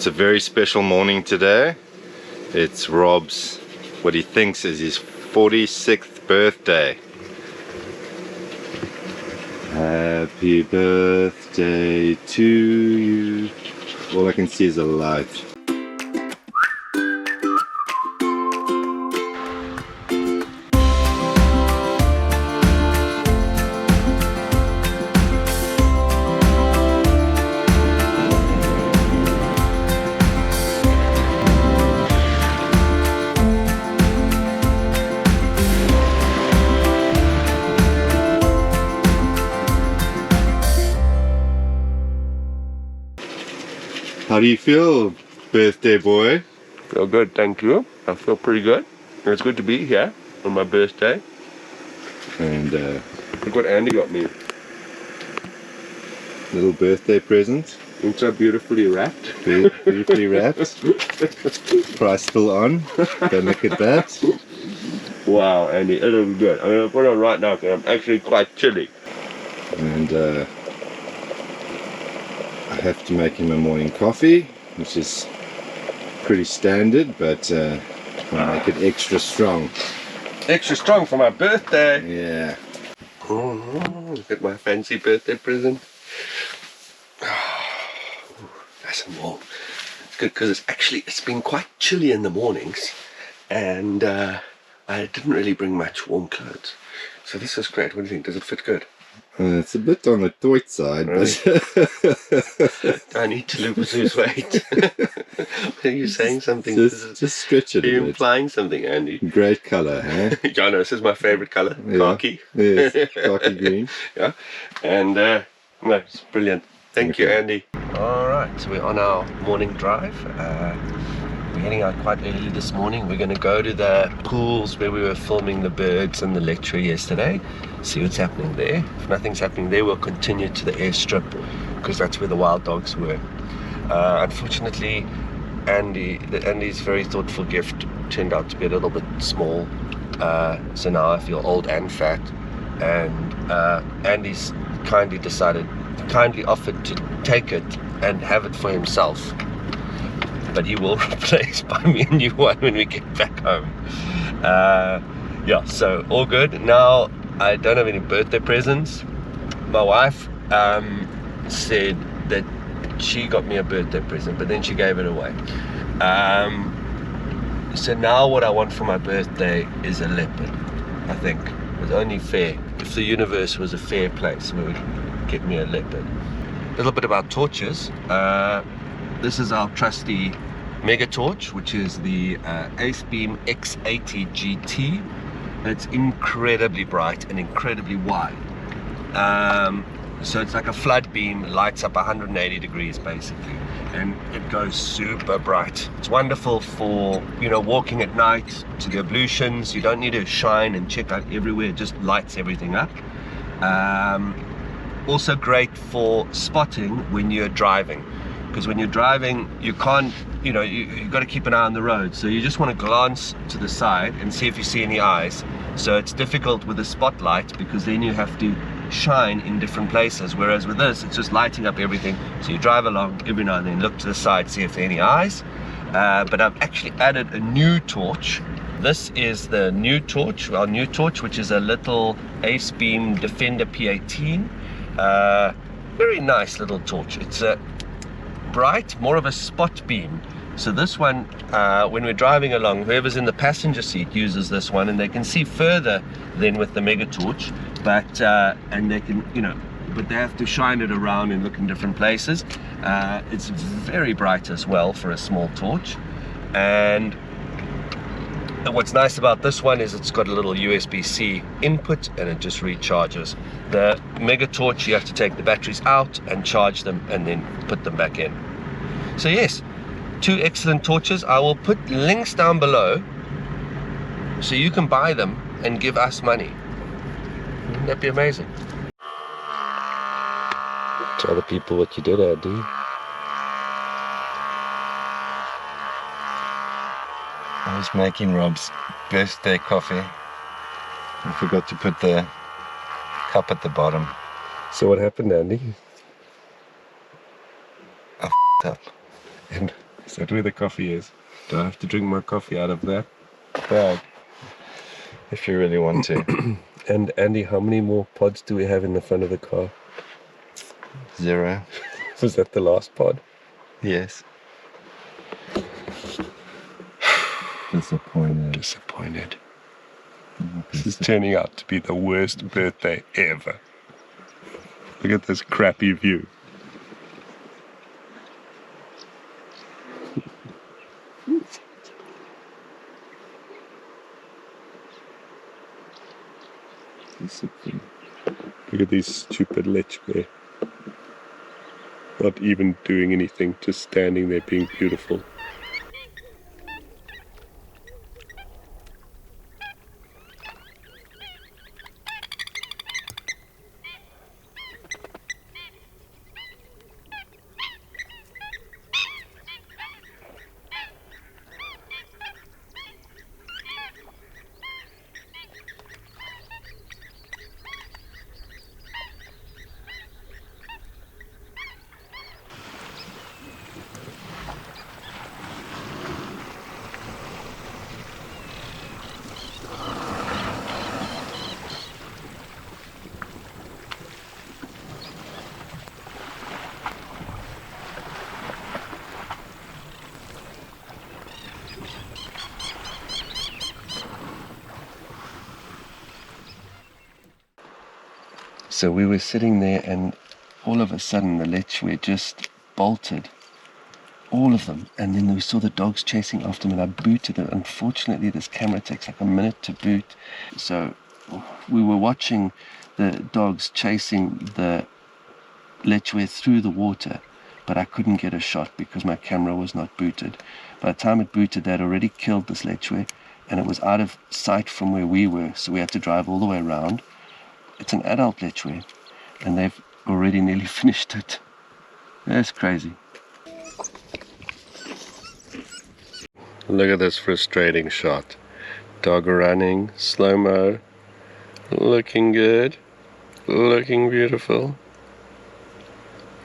It's a very special morning today. It's Rob's, what he thinks is his 46th birthday. Happy birthday to you. All I can see is a light. How do you feel, birthday boy? Feel good, thank you. I feel pretty good. It's good to be here on my birthday. And look what Andy got me. Little birthday present. It's so beautifully wrapped. Beautifully wrapped. Price still on. Don't look at that. Wow, Andy, it looks good. I'm going to put it on right now because I'm actually quite chilly. And I have to make him a morning coffee, which is pretty standard, but I'll make it extra strong. Extra strong for my birthday. Yeah. Oh, look at my fancy birthday present. Nice and warm. It's good because it's been quite chilly in the mornings, and I didn't really bring much warm clothes. So this is great. What do you think? Does it fit good? It's a bit on the tight side, really? But I need to lose weight. Are you saying something? Just stretch it. Are you implying something, Andy? Great colour, huh? Yeah, no, this is my favourite colour. Yeah. Khaki. Yes, khaki green. Yeah, and no, it's brilliant. Thank you, Andy. All right, so we're on our morning drive. We're heading out quite early this morning. We're going to go to the pools where we were filming the birds and the Lechwe yesterday. See what's happening there. If nothing's happening there, we'll continue to the airstrip because that's where the wild dogs were. Unfortunately, Andy's very thoughtful gift turned out to be a little bit small. So now I feel old and fat. And Andy's kindly offered to take it and have it for himself. But he will replace by me a new one when we get back home. Yeah, so all good. Now I don't have any birthday presents. My wife said that she got me a birthday present, but then she gave it away. So now what I want for my birthday is a leopard. I think it's only fair. If the universe was a fair place, we would get me a leopard. A little bit about torches. This is our trusty mega torch, which is the Acebeam X80 GT. It's incredibly bright and incredibly wide. So it's like a flood beam, lights up 180 degrees basically, and it goes super bright. It's wonderful for, walking at night to the ablutions. You don't need to shine and check out everywhere, it just lights everything up. Also great for spotting when you're driving, because when you're driving you can't, you've got to keep an eye on the road, so you just want to glance to the side and see if you see any eyes. So it's difficult with a spotlight because then you have to shine in different places, whereas with this it's just lighting up everything. So you drive along, every now and then look to the side, see if there are any eyes. But I've actually added a new torch. This is the new torch, our new torch, which is a little Acebeam Defender P18. Very nice little torch. It's a bright, more of a spot beam. So this one, when we're driving along, whoever's in the passenger seat uses this one, and they can see further than with the mega torch, but and they can, but they have to shine it around and look in different places. It's very bright as well for a small torch. And what's nice about this one is it's got a little USB-C input and it just recharges. The mega torch, you have to take the batteries out and charge them and then put them back in. So yes, two excellent torches. I will put links down below so you can buy them and give us money. Wouldn't that be amazing? Tell the people what you did, Andy. I was making Rob's birthday coffee. I forgot to put the cup at the bottom. So what happened, Andy? I f***ed up. And Is that where the coffee is? Do I have to drink my coffee out of that bag? If you really want to. And Andy, how many more pods do we have in the front of the car? 0. Was that the last pod? Yes. Disappointed. Disappointed. This is turning out to be the worst birthday ever. Look at this crappy view. Look at these stupid Lechwe. Not even doing anything, just standing there being beautiful. So we were sitting there and all of a sudden the Lechwe just bolted, all of them, and then we saw the dogs chasing after them and I booted it. Unfortunately this camera takes like a minute to boot, so we were watching the dogs chasing the Lechwe through the water, but I couldn't get a shot because my camera was not booted. By the time it booted, they'd already killed this Lechwe and it was out of sight from where we were, so we had to drive all the way around. It's an adult Lechwe, and they've already nearly finished it. That's crazy. Look at this frustrating shot. Dog running, slow-mo, looking good, looking beautiful.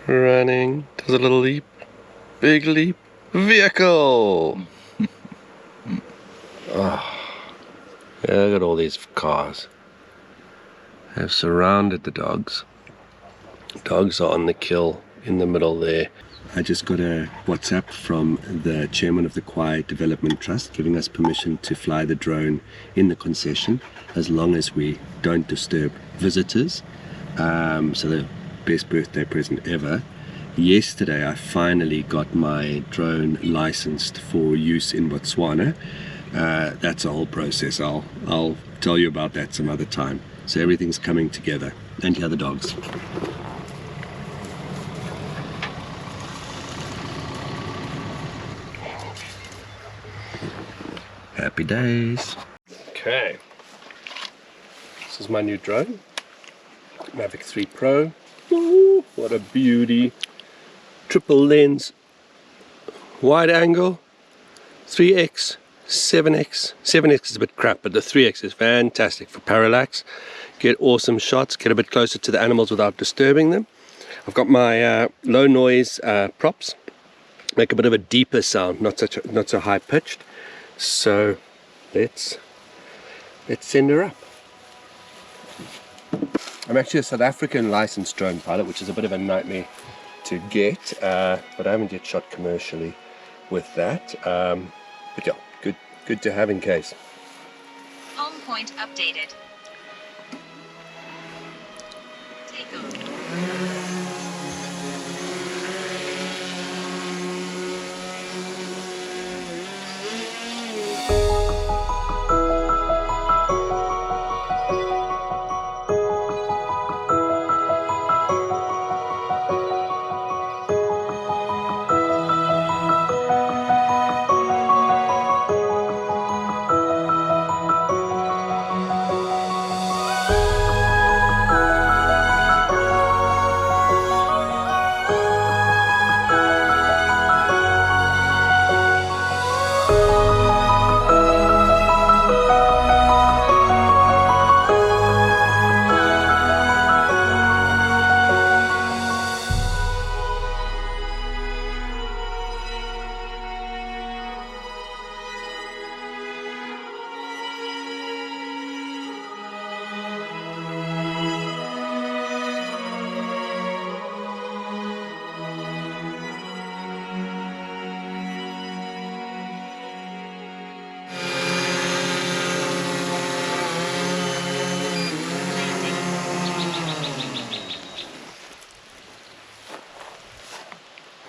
Running, does a little leap, big leap, vehicle! Oh, yeah, look at all these cars. Have surrounded the dogs. Dogs are on the kill in the middle there. I just got a WhatsApp from the chairman of the Kwai Development Trust giving us permission to fly the drone in the concession as long as we don't disturb visitors. So the best birthday present ever. Yesterday I finally got my drone licensed for use in Botswana. That's a whole process. I'll tell you about that some other time. So everything's coming together. And here are the dogs. Happy days. Okay. This is my new drone. Mavic 3 Pro. Ooh, what a beauty. Triple lens. Wide angle. 3x. 7x. 7x is a bit crap, but the 3x is fantastic for parallax. Get awesome shots, get a bit closer to the animals without disturbing them. I've got my low noise props, make a bit of a deeper sound, not so high pitched. So let's send her up. I'm actually a South African licensed drone pilot, which is a bit of a nightmare to get, but I haven't yet shot commercially with that. But yeah, good to have in case. Home point updated. Take off.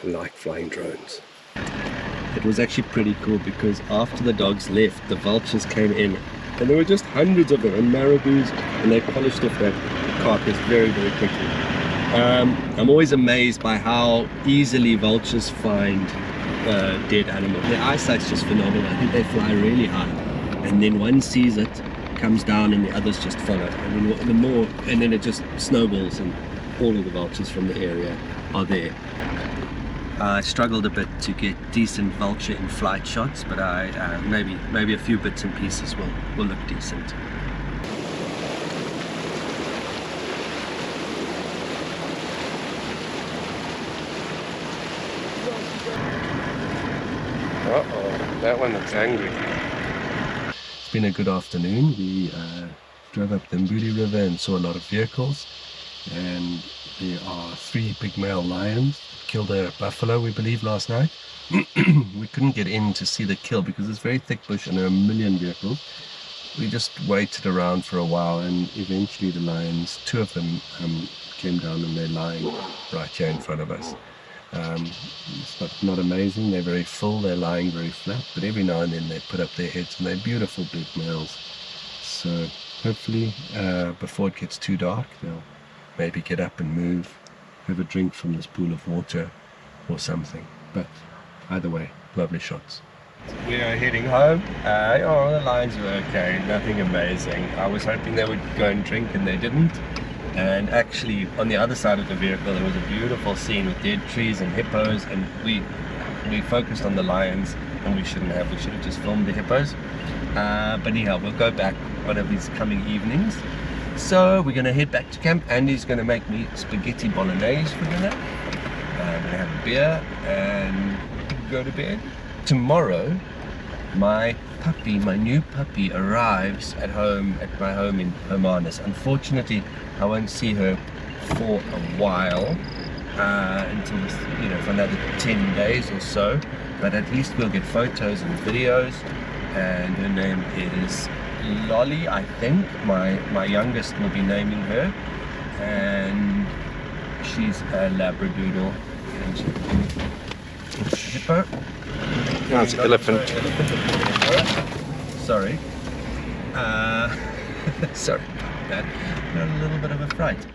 like flying drones. It was actually pretty cool because after the dogs left, the vultures came in and there were just hundreds of them, and marabous, and they polished off that carcass very, very quickly. I'm always amazed by how easily vultures find dead animals. Their eyesight's just phenomenal. I think they fly really high, and then one sees it, comes down, and the others just follow. And then it just snowballs, and all of the vultures from the area are there. I struggled a bit to get decent vulture in flight shots, but maybe a few bits and pieces will look decent. Uh-oh, that one looks angry. It's been a good afternoon. We drove up the Mbuli River and saw a lot of vehicles, and there are 3 big male lions. Killed a buffalo, we believe, last night. We couldn't get in to see the kill because it's very thick bush and there are a million vehicles. We just waited around for a while, and eventually the lions, 2 of them came down, and they're lying right here in front of us. It's not amazing. They're very full, they're lying very flat, but every now and then they put up their heads, and they're beautiful big males. So hopefully before it gets too dark, they'll maybe get up and move, have a drink from this pool of water or something. But either way, lovely shots. We are heading home. The lions were okay, nothing amazing. I was hoping they would go and drink, and they didn't. And actually on the other side of the vehicle there was a beautiful scene with dead trees and hippos, and we focused on the lions, and we should have just filmed the hippos. But anyhow, we'll go back one of these coming evenings. So we're going to head back to camp. Andy's going to make me spaghetti bolognese for dinner. I'm going to have a beer and go to bed. Tomorrow, my new puppy arrives at my home in Hermanus. Unfortunately, I won't see her for a while, until for another 10 days or so. But at least we'll get photos and videos. And her name is Lolly, I think. My youngest will be naming her, and she's a Labradoodle. Hippo. No, it's an elephant. Sorry. Sorry about that. Got a little bit of a fright.